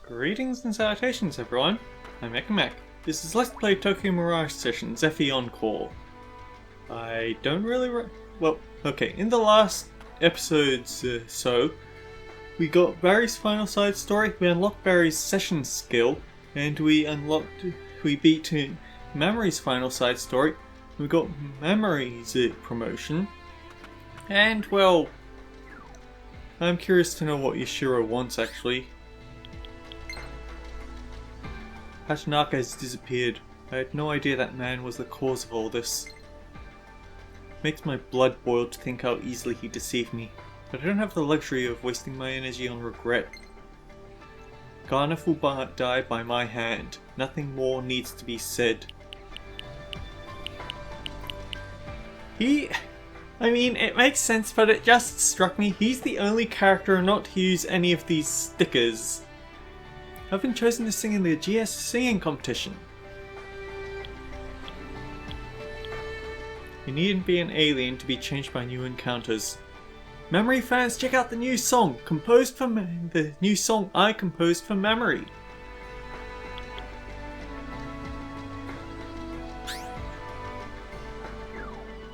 Greetings and salutations everyone, I'm Ekamac. This is Let's Play Tokyo Mirage Session Zephy Encore. I don't really in the last episodes we got Barry's final side story, we unlocked Barry's session skill, and we beat Mamoru's final side story, we got Mamoru's promotion, and well, I'm curious to know what Yashiro wants actually. Hachinaka has disappeared. I had no idea that man was the cause of all this. Makes my blood boil to think how easily he deceived me, but I don't have the luxury of wasting my energy on regret. Garnet will die by my hand. Nothing more needs to be said. It makes sense, but it just struck me, he's the only character not to use any of these stickers. I've been chosen to sing in the GS singing competition. You needn't be an alien to be changed by new encounters. Mamoru fans, check out the new song I composed for Mamoru.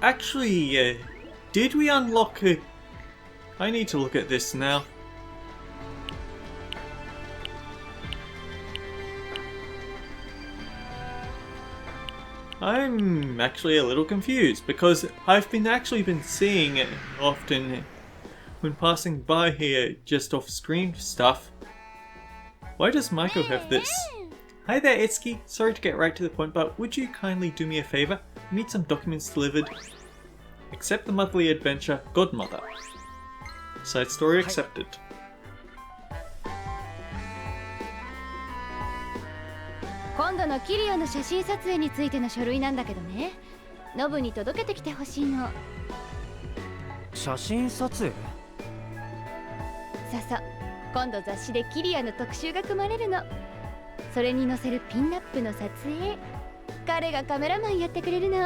Actually, did we unlock a... I need to look at this now. I'm actually a little confused because I've been seeing it often when passing by here just off screen stuff. Why does Maiko have this? Hi there Itsuki, sorry to get right to the point, but would you kindly do me a favour? I need some documents delivered. Accept the monthly adventure, Godmother. Side story accepted. 今度のキリオの写真撮影についての書類なんだけどね、ノブに届けてきてほしいの。写真撮影？そうそう、今度雑誌でキリアの特集が組まれるの。それに載せるピンナップの撮影、彼がカメラマンやってくれるの。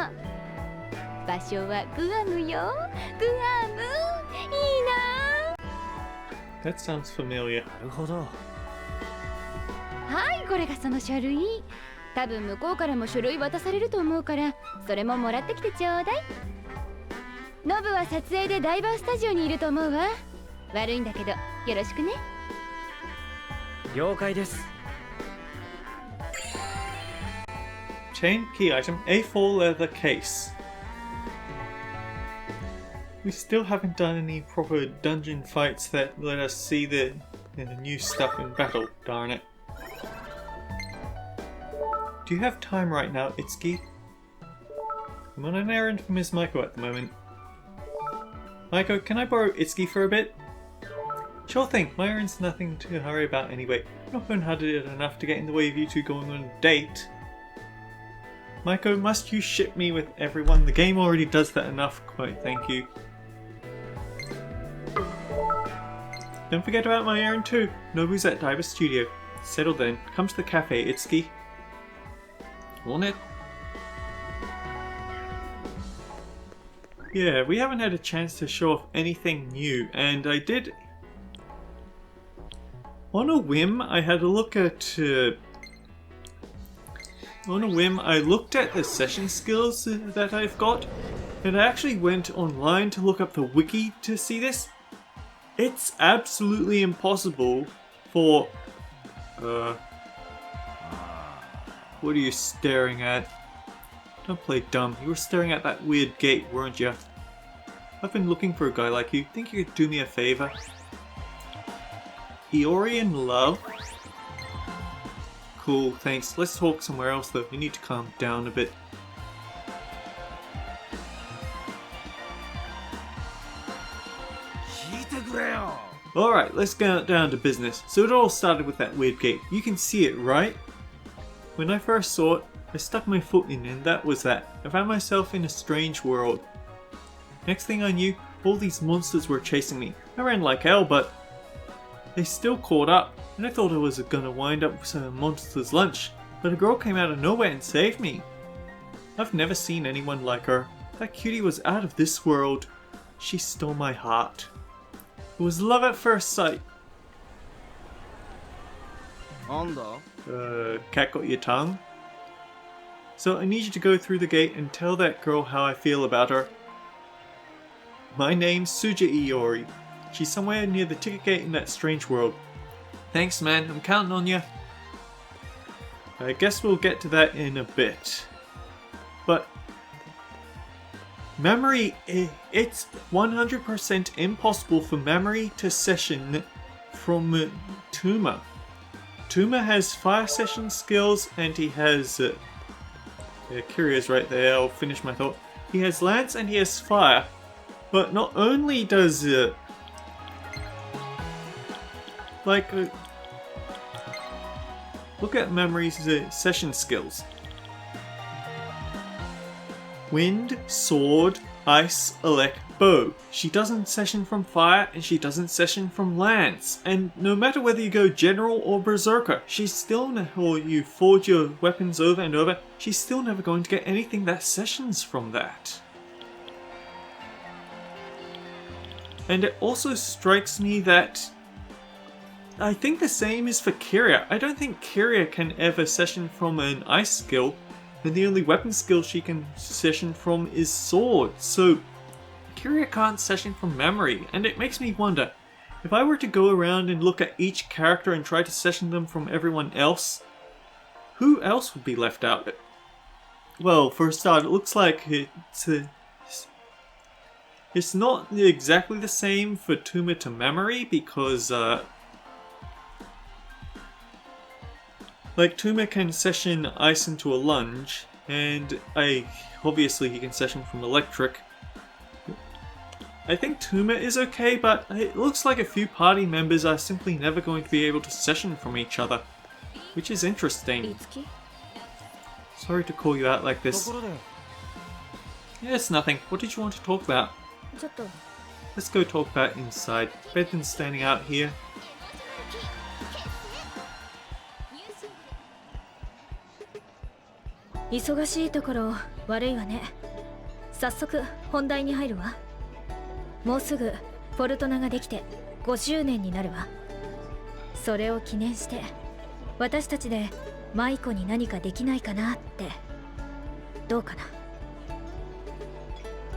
場所はグアムよ。グアム、いいな。That sounds familiar. なるほど。はい、これがその書類。多分向こうからも書類渡されると思うから、それももらってきてちょうだい。ノブは撮影でダイバースタジオにいると思うわ。悪いんだけど、よろしくね。了解です。Chain key item A4 leather case. We still haven't done any proper dungeon fights that let us see the new stuff in battle, darn it. Do you have time right now, Itsuki? I'm on an errand for Miss Maiko at the moment. Maiko, can I borrow Itsuki for a bit? Sure thing, my errand's nothing to hurry about anyway. I'm not boneheaded enough to get in the way of you two going on a date. Maiko, must you ship me with everyone? The game already does that enough, quite thank you. Don't forget about my errand too. Nobu's at Diver Studio. Settle then. Come to the cafe, Itsuki. On it. Yeah, we haven't had a chance to show off anything new, and I did... On a whim, I had a look at... On a whim, I looked at the session skills that I've got, and I actually went online to look up the wiki to see this. It's absolutely impossible for... What are you staring at? Don't play dumb. You were staring at that weird gate, weren't you? I've been looking for a guy like you. Think you could do me a favour? Iori in love? Cool, thanks. Let's talk somewhere else though. You need to calm down a bit. Alright, let's get down to business. So it all started with that weird gate. You can see it, right? When I first saw it, I stuck my foot in and that was that. I found myself in a strange world. Next thing I knew, all these monsters were chasing me. I ran like hell, but they still caught up, and I thought I was gonna wind up with some monster's lunch, but a girl came out of nowhere and saved me. I've never seen anyone like her. That cutie was out of this world. She stole my heart. It was love at first sight. Cat got your tongue? So I need you to go through the gate and tell that girl how I feel about her. My name's Suja Iori. She's somewhere near the ticket gate in that strange world. Thanks, man. I'm counting on you. I guess we'll get to that in a bit. But Memory, it's 100% impossible for Memory to session from Tuma. Tuma has fire session skills and he has... Kirya's right there, I'll finish my thought. He has lance and he has fire. But not only does... look at Memory's session skills. Wind, sword, ice, elect, bow. She doesn't session from fire and she doesn't session from lance. And no matter whether you go general or berserker, she's still, or you forge your weapons over and over, she's still never going to get anything that sessions from that. And it also strikes me that I think the same is for Kirya. I don't think Kirya can ever session from an ice skill, and the only weapon skill she can session from is sword. So Kirya can't session from Memory, and it makes me wonder, if I were to go around and look at each character and try to session them from everyone else, who else would be left out? Well, for a start, it looks like it's not exactly the same for Tuma to Memory, because Tuma can session ice into a lunge, and obviously he can session from electric. I think Tuma is okay, but it looks like a few party members are simply never going to be able to session from each other, which is interesting. Sorry to call you out like this. Yeah, it's nothing. What did you want to talk about? Let's go talk about inside. Better than standing out here.「忙しいところ悪いわね。早速本題に入るわ。もうすぐフォルトナができて5周年になるわ。それを記念して私たちでマイコに何かできないかなって。どうかな？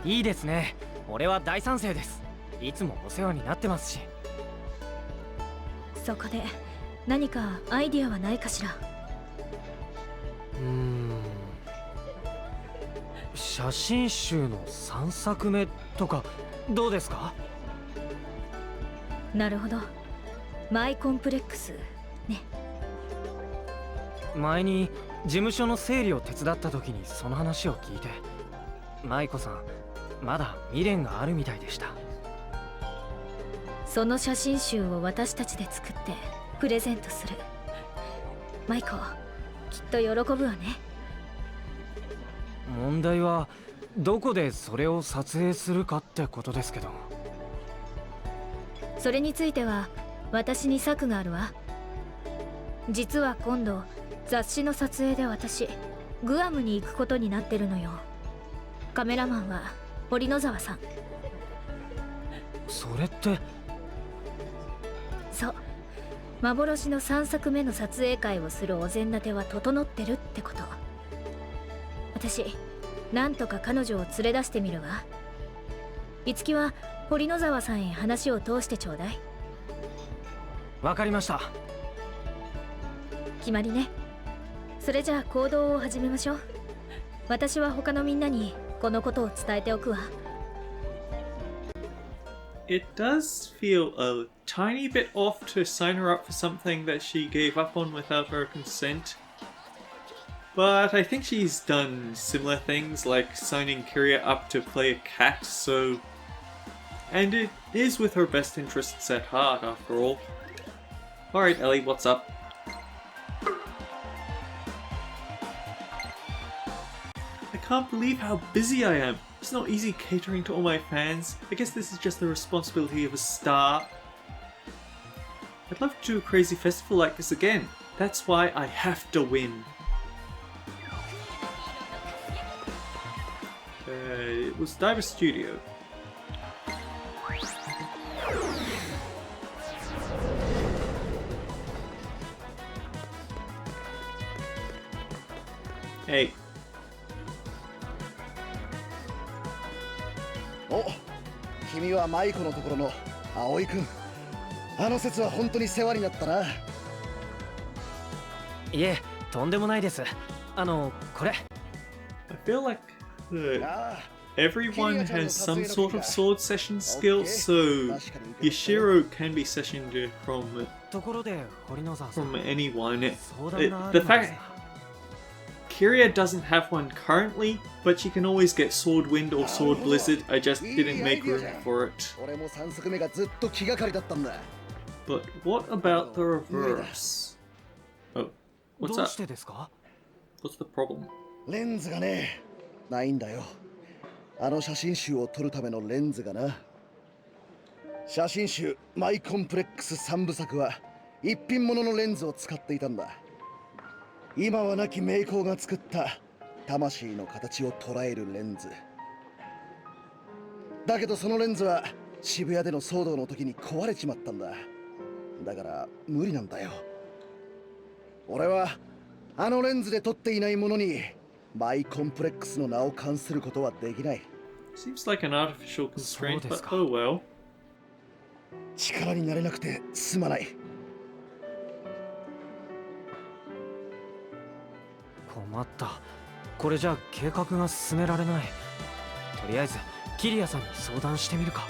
いいですね。俺は大賛成です。いつもお世話になってますし。そこで何かアイディアはないかしら？写真集の3作目とかどうですか？なるほど。マイコンプレックスね。前に事務所の整理を手伝った時にその話を聞いて、舞子さんまだ未練があるみたいでした。その写真集を私たちで作ってプレゼントする。マイコ、きっと喜ぶわね。問題はどこでそれを撮影するかってことですけど。それについては私に策があるわ。実は今度雑誌の撮影で私グアムに行くことになってるのよ。カメラマンは堀野沢さん。それって。そう、幻の3作目の撮影会をするお膳立ては整ってるってこと。私なんとか彼女を連れ出してみるわ。樹は堀野沢さんへ話を通してちょうだい。わかりました。決まりね。それじゃあ行動を始めましょう。私は他のみんなにこのことを伝えておくわ。It does feel a tiny bit off to sign her up for something that she gave up on without her consent. But I think she's done similar things like signing Kirya up to play a cat, so... And it is with her best interests at heart, after all. Alright, Ellie, what's up? I can't believe how busy I am. It's not easy catering to all my fans. I guess this is just the responsibility of a star. I'd love to do a crazy festival like this again. That's why I have to win. It was Diver Studio. Hey. お、君はマイコのところの葵くん。あの説は本当に世話になったな。いえ、とんでもないです。これ。I feel like ああ、 everyone has some sort of sword session skill, so Yashiro can be sessioned from ところで、堀野沢さん。 from anyone. 相談があ The るのです fact が。 Kiria doesn't have one currently, but she can always get Sword Wind or Sword Blizzard. I just didn't make room for it. 俺も3作目がずっと気がかりだったんだ。 But what about the reverse? Oh, what's どう that? してですか？ What's the problem? レンズがね、ないんだよ。あの写真集を撮るためのレンズがな。写真集マイコンプレックス3部作は一品物のレンズを使っていたんだ。今は亡き名工が作った魂の形を捉えるレンズだけど、そのレンズは渋谷での騒動の時に壊れちまったんだ。だから無理なんだよ。俺はあのレンズで撮っていないものにマイコンプレックスの名を冠することはできない。 Seems like an artificial constraint, but そうですか。 oh well. 力になれなくてすまない。困った。これじゃ計画が進められない。とりあえずキリアさんに相談してみるか。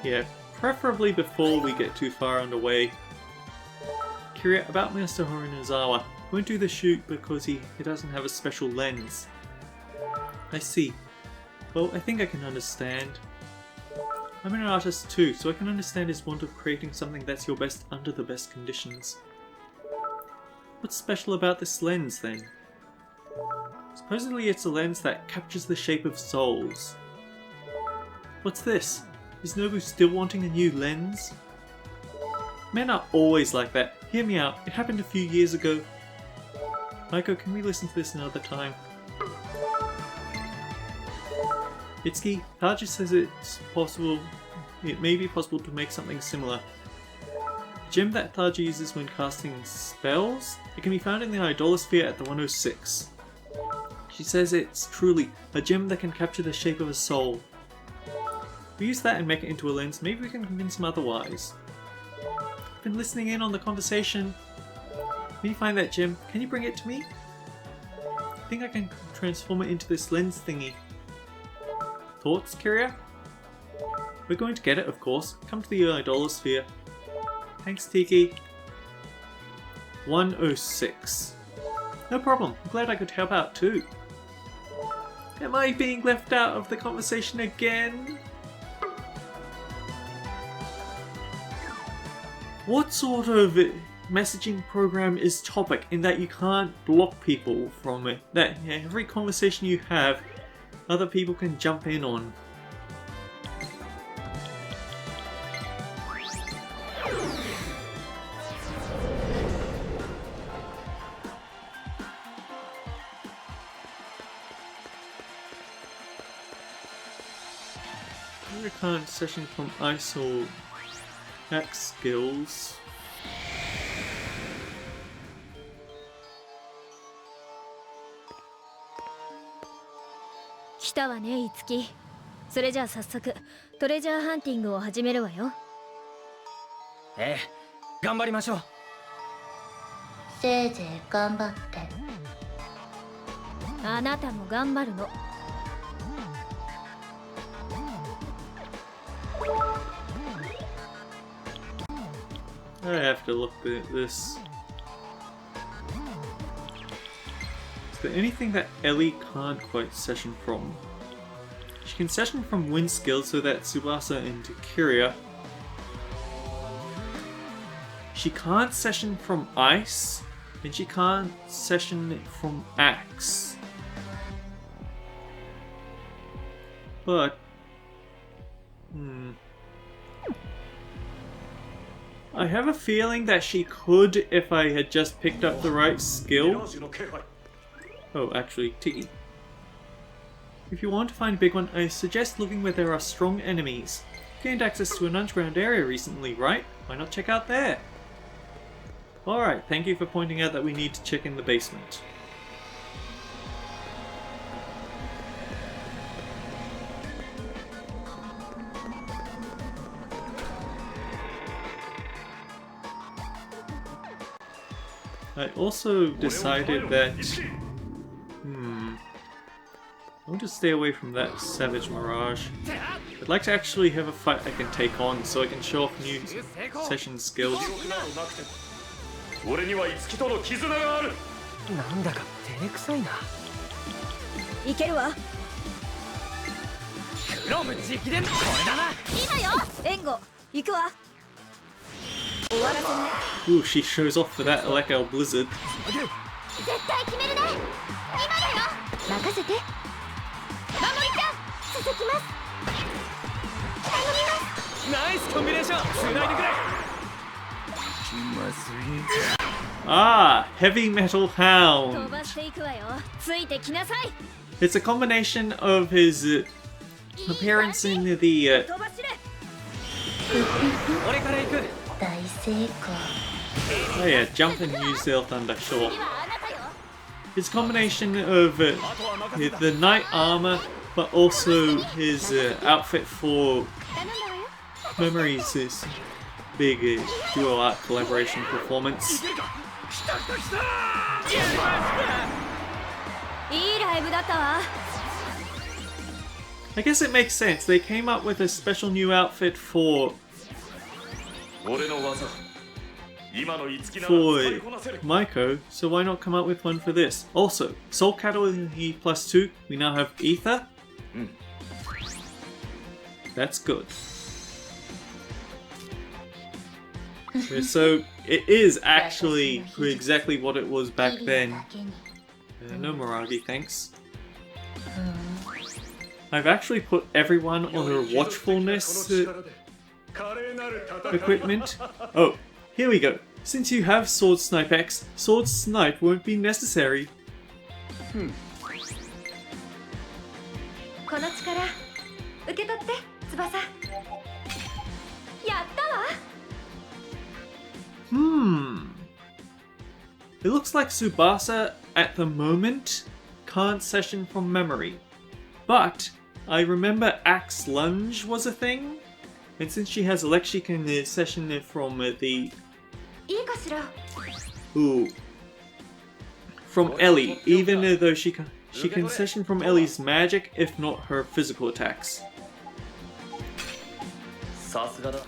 Yeah, preferably before we get too far underway. Kiria, about Master Horinazawa. Won't do the shoot because he doesn't have a special lens. I see. Well, I think I can understand. I'm an artist too, so I can understand his want of creating something that's your best under the best conditions. What's special about this lens then? Supposedly it's a lens that captures the shape of souls. What's this? Is Nobu still wanting a new lens? Men are always like that. Hear me out. It happened a few years ago. Maiko, can we listen to this another time? Itsuki, Taji says it's possible. It may be possible to make something similar. The gem that Taji uses when casting spells? It can be found in the Idolosphere at the 106. She says it's truly a gem that can capture the shape of a soul. If we use that and make it into a lens, maybe we can convince him otherwise. I've been listening in on the conversation. When you find that gem, can you bring it to me? I think I can transform it into this lens thingy. Thoughts, Kiria? We're going to get it, of course. Come to the Idolosphere. Thanks, Tiki. 106. No problem. I'm glad I could help out too. Am I being left out of the conversation again? What sort of messaging program is Topic in that you can't block people from it? That every conversation you have, other people can jump in on. Current session from ISO X skills. 来たわね、いつき。それじゃあ早速トレジャーハンティングを始めるわよ。ええ、頑張りましょう。せいぜい頑張って。あなたも頑張るの。I have to look at this. Is there anything that Ellie can't quite session from? She can session from wind skills so that Tsubasa and Kiria. She can't session from ice, and she can't session it from axe. But I have a feeling that she could if I had just picked up the right skill. Oh, actually, Tiki. If you want to find a big one, I suggest looking where there are strong enemies. You gained access to an underground area recently, right? Why not check out there? Alright, thank you for pointing out that we need to check in the basement. I also decided that I want to stay away from that Savage Mirage. I'd like to actually have a fight I can take on so I can show off new session skills. 俺にはいつきとの絆がある。なんだか照れくさいな。いけるわ。クロム直伝これだな。今よ。援護行くわ。終わらせない。 Ooh, she shows off for that like our blizzard. 絶対決めるね。今だよ。任せて。守りちゃん続きます。頼みます。ナイスコンビネーション。繋いでくれ。 Ah, Heavy Metal 飛 Hound. ばしていくわよ。ついてきなさい。 It's a combination of his appearance in the 飛ばしれ。俺から行く。大成功。 oh yeah, jump and use their thunder, sure. 次はあなたよ。 It's a combination of the knight armor, but also his outfit for 頼んだわよ。 Memories' this big dual art collaboration performance. いいライブだったわ。 I guess it makes sense. They came up with a special new outfit for 俺の技。今のいつきなら for 使いこなせる。 Maiko, so why not come up with one for this? Also, Soul Catalyst plus 2, we now have Ether. That's good. So it is actually exactly what it was back then. No Mirage, thanks. I've actually put everyone on a watchfulness equipment. Oh, here we go. Since you have Sword Snipe X, Sword Snipe won't be necessary. この力受け取って翼。やったわ。 It looks like Tsubasa, at the moment, can't session from memory. But I remember Axe Lunge was a thing, and since she has Elect, she can session from the... いいかしら。 Ooh. From Ellie, even though she can session from Ellie's magic, if not her physical attacks. さすがだ。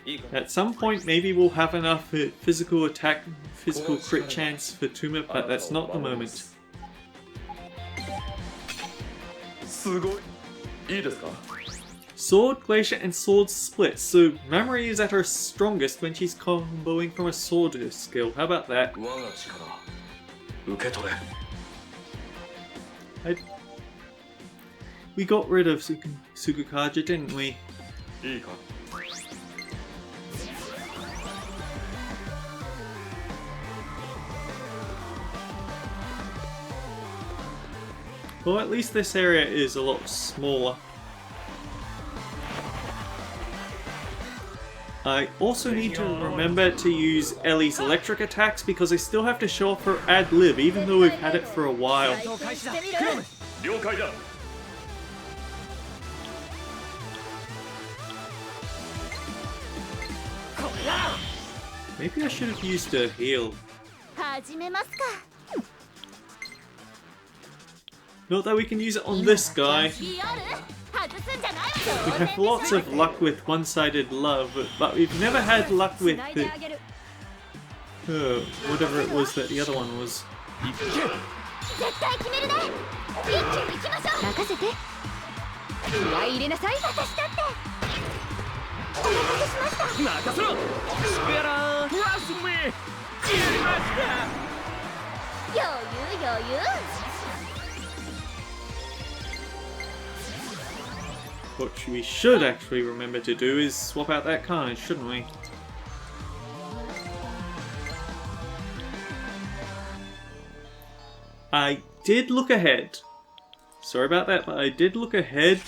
いいか。 At some point, maybe we'll have enough physical attack, physical crit chance for Tuma, but that's not the moment. すごい。いいですか。 Sword, Glacier, and Sword Split. So Memory is at her strongest when she's comboing from a sword skill. How about that? 我が力受け取れ。 We got rid of Sukukaja, didn't we? いいか。 Well, at least this area is a lot smaller. I also need to remember to use Ellie's electric attacks because I still have to show off her ad lib even though we've had it for a while. 了解だ。 Maybe I should have used a heal. 始めますか。 Not that we can use it on this guy. リアル外すんじゃない We わよ。 have lots of luck with one-sided love, but we've never had luck with 繋いであげる。 whatever it was that the other one was. 絶対決めるね。一気に行きましょう。任せて。気合い入れなさい。私だって。お待たせしました。任せろ。渋谷らー。わすめ。やりました。余裕余裕。 What we should actually remember to do is swap out that carnage, shouldn't we? I did look ahead. Sorry about that, but I did look ahead.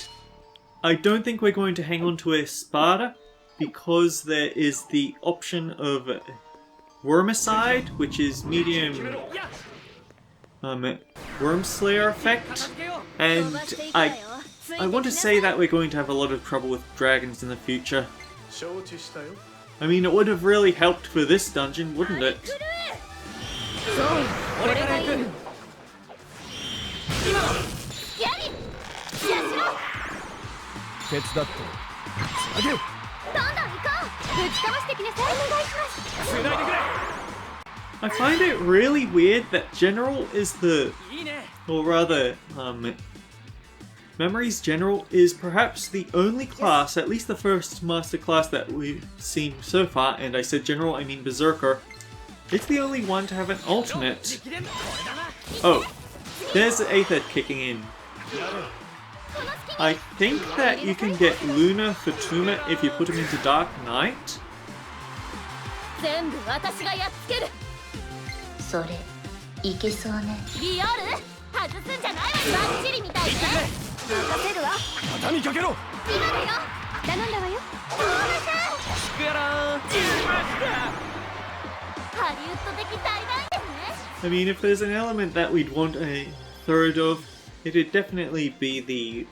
I don't think we're going to hang on to a Sparta because there is the option of Wormicide, which is medium Worm Slayer effect, and I want to say that we're going to have a lot of trouble with dragons in the future. 承知したよ。 I mean, it would have really helped for this dungeon, wouldn't it? そうこれがいいの。今のやりやしろ。手伝ってつなげどんどん行こう。ぶちかましてきなさい。お願いします。つないでくれ。 I find it really weird that General is the, いいね。 or rather, Memories General is perhaps the only class, at least the first master class that we've seen so far, and I said General, I mean Berserker. It's the only one to have an alternate. Oh, there's the Aether kicking in. I think that you can get Luna Fatuma if you put him into Dark Knight. 全部私がやっつける。それいけそうね。リアル外すんじゃないわ。バッチリみたいね。任せるわ。畳みかけろ。今だよ。頼んだわよ。しくやらー。ハリウッド的大団円ね。 I mean, if there's an element that we'd want a third of, it'd definitely be the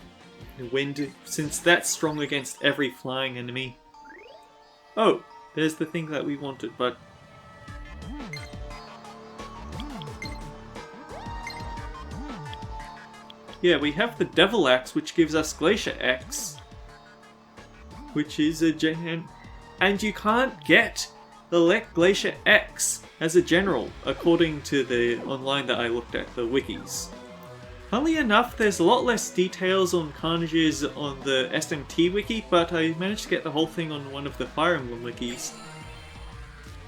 wind, since that's strong against every flying enemy. Oh, there's the thing that we wanted, but... yeah, we have the Devil Axe, which gives us Glacier X, which is a and you can't get the Glacier X as a general, according to the online that I looked at, the wikis. Funnily enough, there's a lot less details on Carnages on the SMT wiki, but I managed to get the whole thing on one of the Fire Emblem wikis.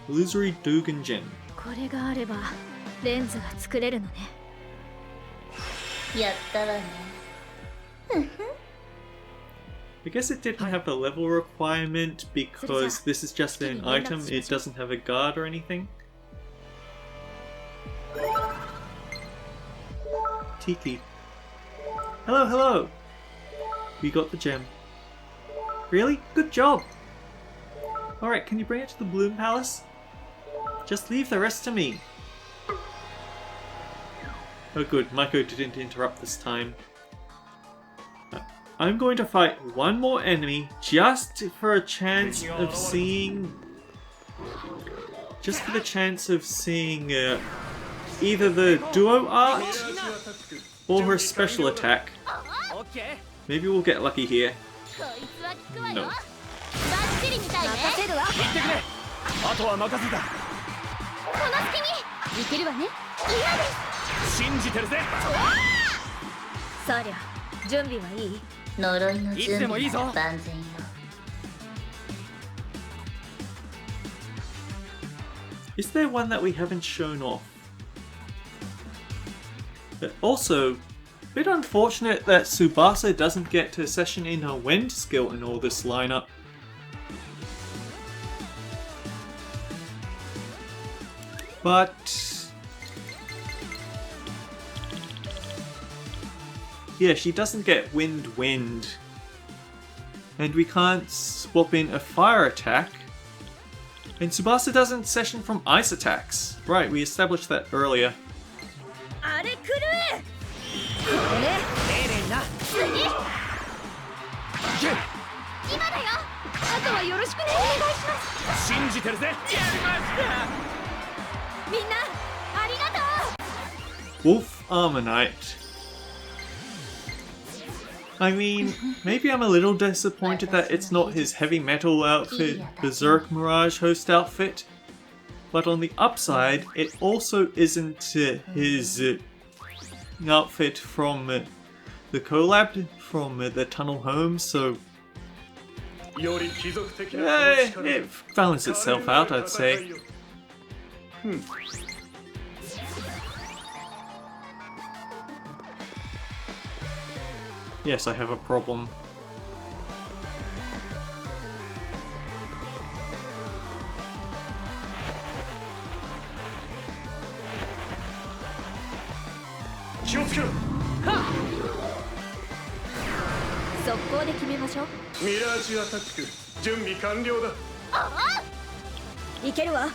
Illusory Dugan Gem. これがあればレンズが作れるのね。やったわね。 I guess it didn't have a level requirement because this is just an item, it doesn't have a guard or anything. Tiki. Hello, hello! We got the gem. Really? Good job! Alright, can you bring it to the Bloom Palace? Just leave the rest to me. Oh good, Maiko didn't interrupt this time. I'm going to fight one more enemy just for a chance of seeing... just for the chance of seeing either the duo art or her special attack. Maybe we'll get lucky here. こいつは効くわよ。 No. バッチリみたいね。任せるわ。行ってくれ。あとは任せた。この隙にいけるわね。嫌です。信じてるぜ。さりゃ準備はいい？呪いの準いつでもいいぞ。備は万全よ。 Is there one that we haven't shown off? But also, a bit unfortunate that Tsubasa doesn't get to session in her wind skill in all this lineup. But... yeah, she doesn't get wind. And we can't swap in a fire attack. And Tsubasa doesn't session from ice attacks. Right, we established that earlier. あれ来る。これね。次。今だよ。あとはよろしくね。お願いします。信じてるぜ。やりました。みんなありがとう。 Wolf Armor Knight. I mean, maybe I'm a little disappointed that it's not his heavy metal outfit, Berserk Mirage host outfit. But on the upside, it also isn't his outfit from the collab from the Tunnel Home, so it balances itself out, I'd say. Yes, I have a problem. Ha! 速攻で決めましょう。ミラージュアタック準備完了だ。いけるわ。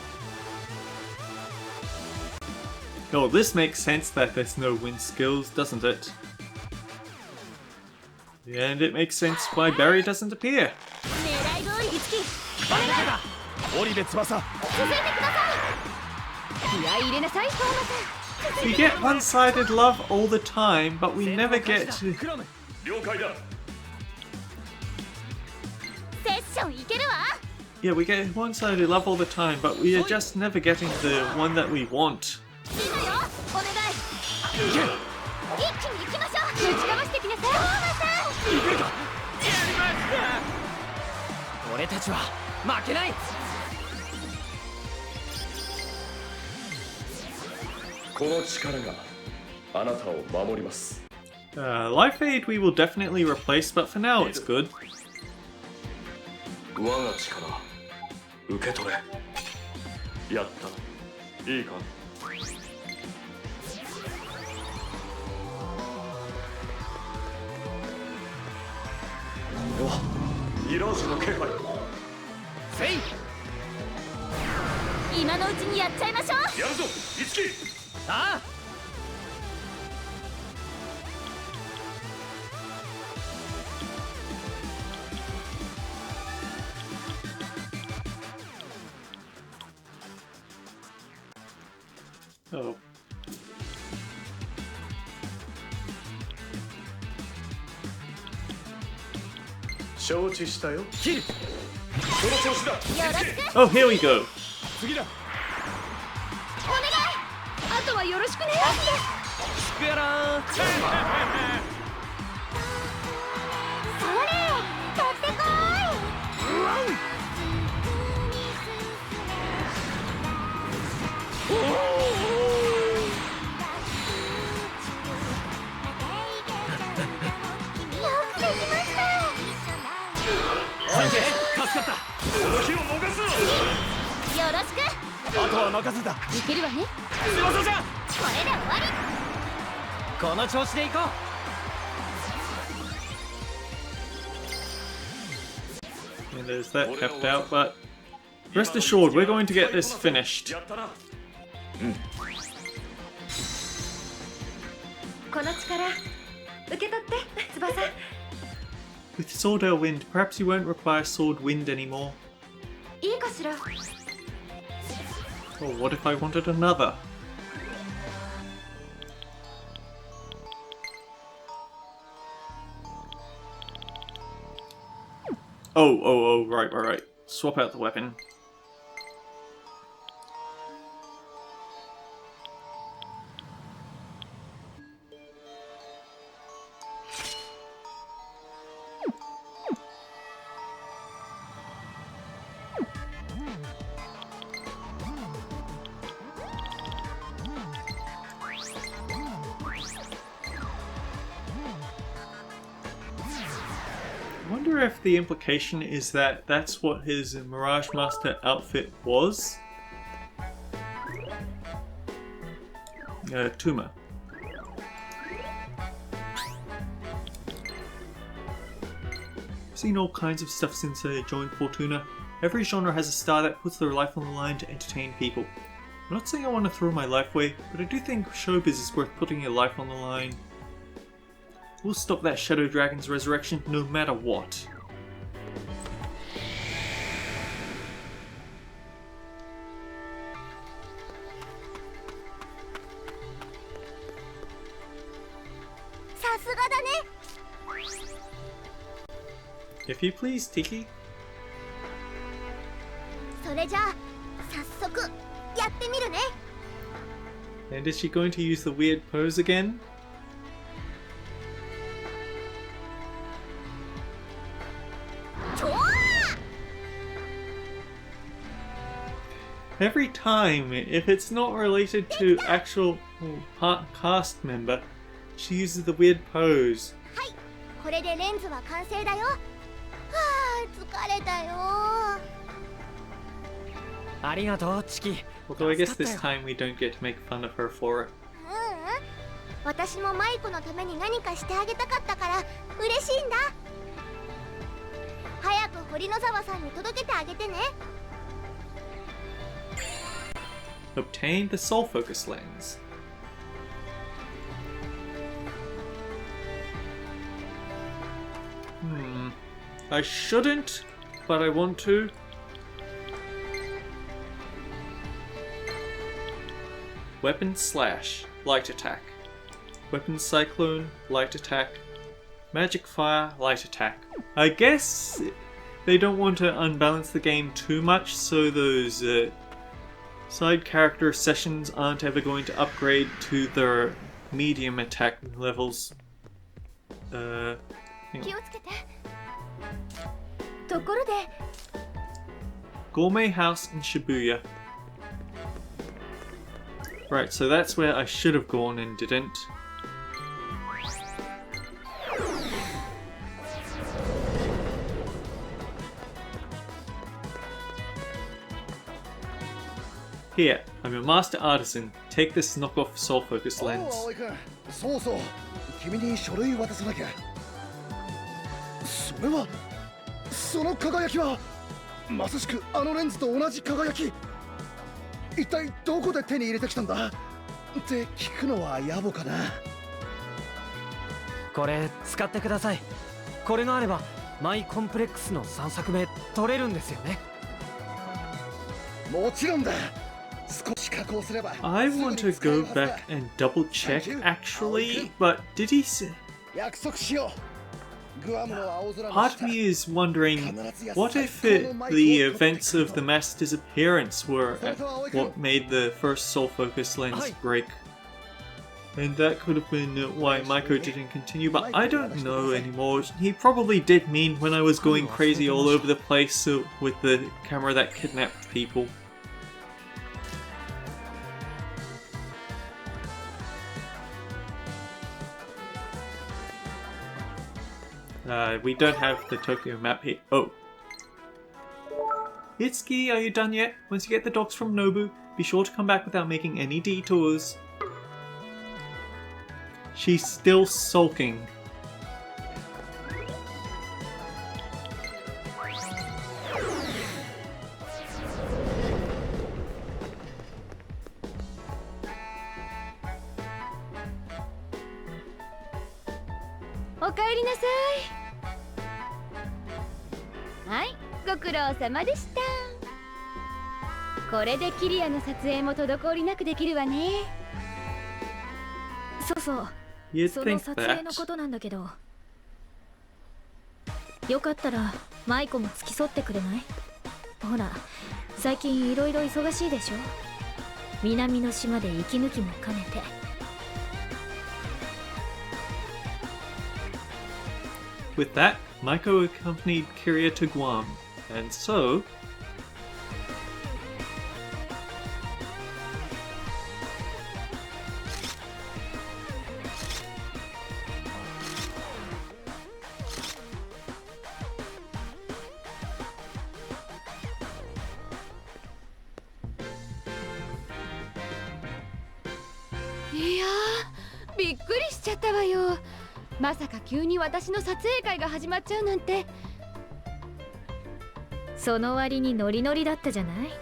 Oh, this makes sense that there's no wind skills, doesn't it? And it makes sense why Barry doesn't appear. 狙い通りにつき。織部翼。続いてください。気合い入れなさい、フォーマさん。 We get one-sided love all the time, but we never get to... 了解だ。セッションいけるわ。 Yeah, we get one-sided love all the time, but we are just never getting the one that we want. いいのよ、お願い。一気に行きましょう。ぶちかましてきなさい、フォーマさん。俺たちは負けない。この力があなたを守ります。Life aid we will definitely replace, but for now it's good. 我が力受け取れ。やった。いいか。これはミラージュの気配。せい。今のうちにやっちゃいましょう。やるぞ、一木。ああ。Oh. 承知したよ。切る。その調子だ。よろしく。 Oh, here we go. 次だ。お願い。あとはよろしくね。スクエラー。それ、取ってこい。よくできました。サンキュー。助かった。この日を逃すな。よろしく。あとは任せた。いけるわね。仕事じゃ。これで終わり。この調子でいこう。 And there's that kept out, but rest assured, we're going to get this finished. やったな。この力受け取って翼。 With Sword Wind, perhaps you won't require Sword Wind anymore. いいかしら。 Or what if I wanted another? Oh, right. Swap out the weapon. I wonder if the implication is that that's what his Mirage Master outfit was? Tuma. I've seen all kinds of stuff since I joined Fortuna. Every genre has a star that puts their life on the line to entertain people. I'm not saying I want to throw my life away, but I do think showbiz is worth putting your life on the line. We'll stop that Shadow Dragon's resurrection no matter what. If you please, Tiki. それじゃあ早速やってみるね。 And is she going to use the weird pose again? Every time, if it's not related to actual cast member, she uses the weird pose. はい、これでレンズは完成だよ。はあ、疲れたよ。ありがとう、チキ。 Although I guess this time we don't get to make fun of her for it. 私もマイコのために何かしてあげたかったから嬉しいんだ。早く堀野沢さんに届けてあげてね。 Obtain the Soul Focus Lens. I shouldn't, but I want to. Weapon Slash, Light Attack. Weapon Cyclone, Light Attack. Magic Fire, Light Attack. I guess they don't want to unbalance the game too much, so those side character sessions aren't ever going to upgrade to their medium attack levels. 気をつけて。ところで Gourmet House in Shibuya. Right, so that's where I should have gone and didn't. Here, I'm a master artisan. Take this knockoff soul focus おう lens. 葵君、そうそう、君に書類渡さなきゃ。それは、その輝きはまさしくあのレンズと同じ輝き。一体どこで手に入れてきたんだって聞くのは野暮かな。これ使ってください。これがあればマイコンプレックスの3作目取れるんですよね。もちろんだ。少し加工すれば。 I want to go back and double check actually, but did he say? 約束しよう。 Part of me is wondering, what if the events of the Master's appearance were what made the first Soul Focus lens break? And that could have been why Maiko didn't continue, but I don't know anymore. He probably did mean when I was going crazy all over the place with the camera that kidnapped people. We don't have the Tokyo map here. Oh. Itsuki, are you done yet? Once you get the docs from Nobu, be sure to come back without making any detours. She's still sulking. Hi, ご苦労様でした。これでキリアの撮影も滞りなくできるわね。そうそう。 You'd その think 撮影の that. ことなんだけど、よかったらマイコも付き添ってくれない？ほら、最近いろいろ忙しいでしょ。南の島で息抜きも兼ねて。With that, Maiko accompanied Kiria to Guam, and so...いやー、びっくりしちゃったわよ。まさか急に私の撮影会が始まっちゃうなんて。その割にノリノリだったじゃない？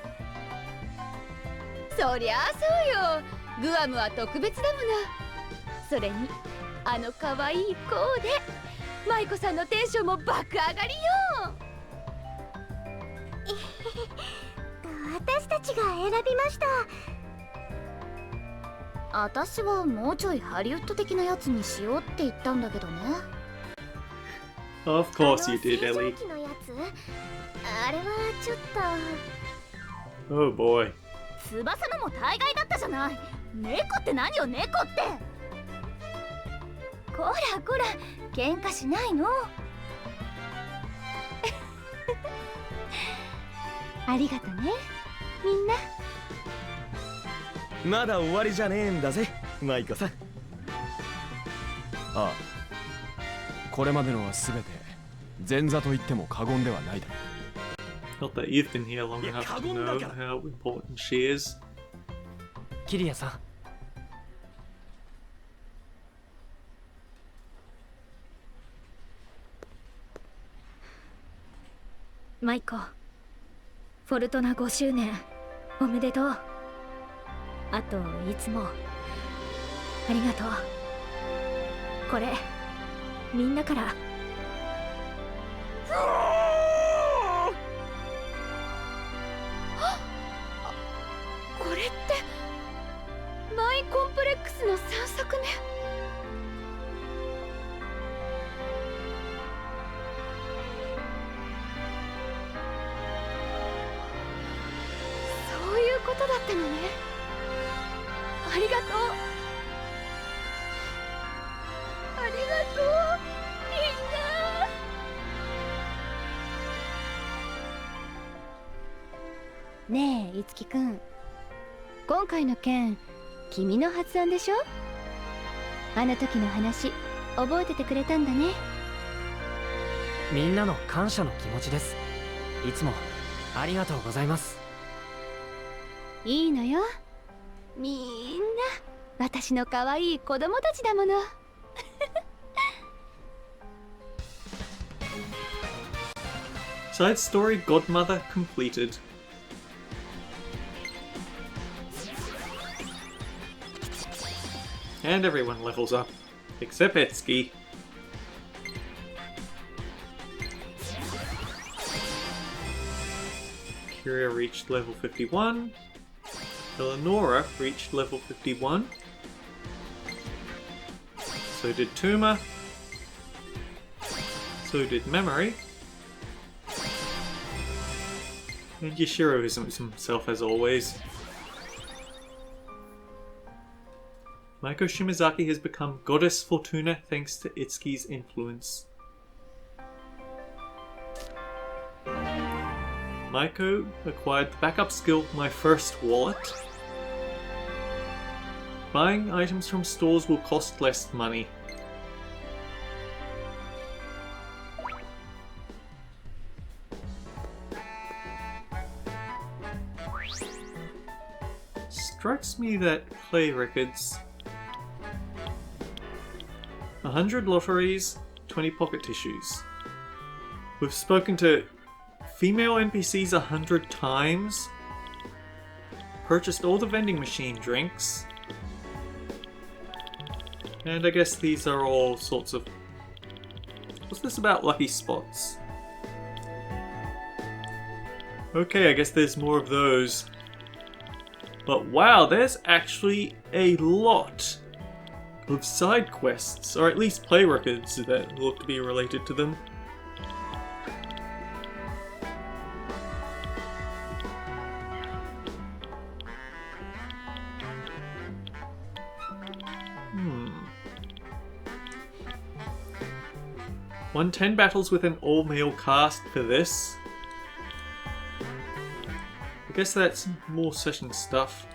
そりゃあそうよ。グアムは特別だもの。それにあの可愛いコーデ、舞子さんのテンションも爆上がりよ。私たちが選びました。私はもうちょいハリウッド的なやつにしようって言ったんだけどね。 Of course you did, あの Ellie. 星条旗のやつ、あれはちょっと。 Oh boy. 翼のも大概だったじゃない。猫って何よ、猫って。こらこら、喧嘩しないの。ありがとね、みんな。まだ終わりじゃねえんだぜ、マイコさん。ああ、これまでのは全て前座と言っても過言ではないだろう。 Not that you've been here long enough to know how important she is. キリアさん、マイコ、フォルトナ5周年おめでとう。あといつもありがとう。これみんなから。これって舞マイコンプレックスの3作目。そういうことだったのね。ありがとう。ありがとう、みんな。ねえ、いつきくん。今回の件、君の発案でしょ？あの時の話、覚えててくれたんだね。みんなの感謝の気持ちです。いつもありがとうございます。いいのよ。みんな、私の可愛い子供たちだもの。Side story Godmother completed. And everyone levels up, except Etsuki. Kyria reached level 51. Eleonora reached level 51. So did Tuma. So did Memory. And Yashiro is himself as always. Maiko Shimazaki has become Goddess Fortuna thanks to Itsuki's influence. Maiko acquired the backup skill My First Wallet. Buying items from stores will cost less money. Strikes me that Play Records 100 lotteries, 20 pocket tissues. We've spoken to female NPCs 100 times, purchased all the vending machine drinks, and I guess these are all sorts of... What's this about lucky spots? Okay, I guess there's more of those. But wow, there's actually a lot of side quests, or at least play records that look to be related to them. Won 10 battles with an all-male cast for this. I guess that's more session stuff.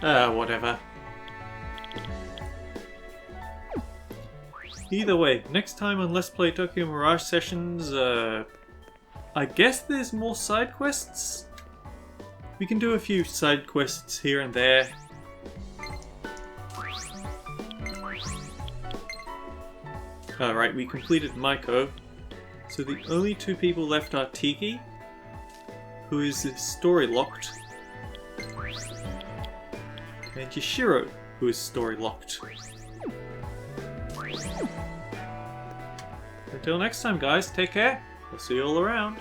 Whatever. Either way, next time on Let's Play Tokyo Mirage Sessions, I guess there's more side quests? We can do a few side quests here and there. Alright, we completed Maiko. So the only two people left are Tiki, who is story locked, and Yashiro, who is story locked. Until next time guys, take care, I'll see you all around.